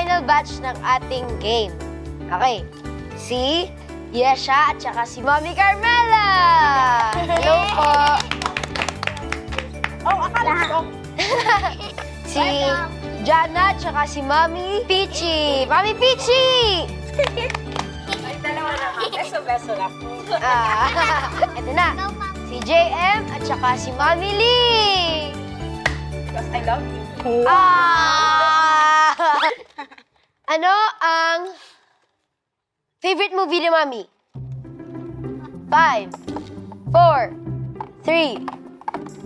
final batch ng ating game. Okay. Si Yesha at saka si Mommy Carmela! Hello po! Oh, akala ko. Si Jana at saka si Mommy Peachy! Mommy Peachy! Ay, dalawa naman. Beso-beso lang. Ito na. Si JM at saka si Mommy Lee! Because I love you. Ano ang favorite movie ni Mommy? 5, 4, 3,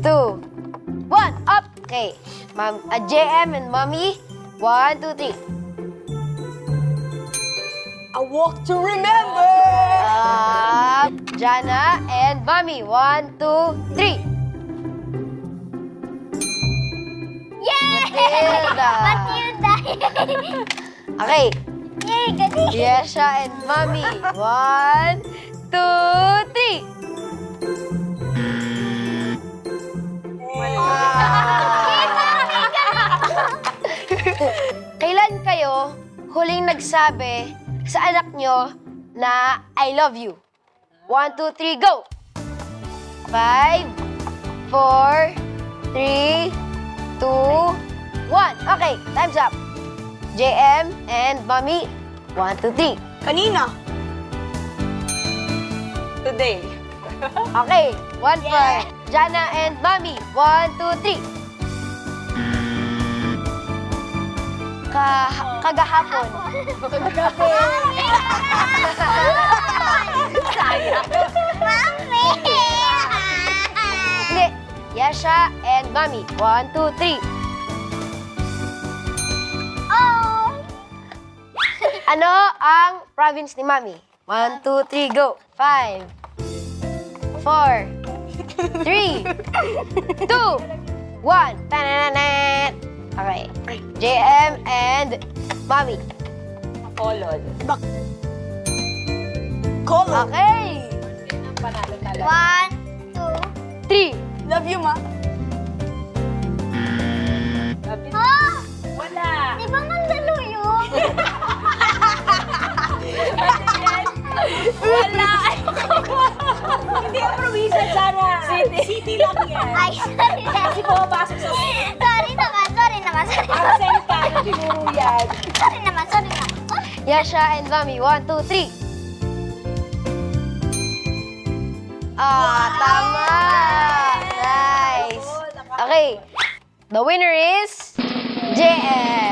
2, 1, up! Okay. JM and Mommy, 1, 2, 3. A Walk to Remember! Jana and Mommy, 1, 2, 3. Yay! Matilda. Matilda! Okay. Yay, galing! Yesha and Mommy, 1, 2, 3. Kailan kayo huling nagsabi sa anak nyo na I love you? 1, 2, 3, go! 5, 4, 3, 2, 1. Okay, time's up. JM and Mommy, 1, 2, 3. Kanina. Today. Okay, 1 for Jana and Mommy, 1, 2, 3. Kagahapon. Mami! Hindi. Yesha and Mommy, 1, 2, 3. Oh! Ano ang province ni Mommy? 1, 2, 3, go. 5, 4, 3, 2, 1. Tanananan. Okay. JM and Mommy. Kolon. Kolon. Okay. Panalo talaga. 1, 2. 3. Love you, ma. Love you. Oh! Wala. Di ba mandaluyong? Wala. Hindi ang probinsya, Sarah. City. City lang yan. Ay, sorry. Kasi pumapasok sa Sorry naman, sorry naman, sorry naman. accent ka. Tinuro yan. Sorry naman, sorry naman. Oh, Yesha and Mommy, 1, 2, 3. Tama! Nice! Okay, the winner is JM!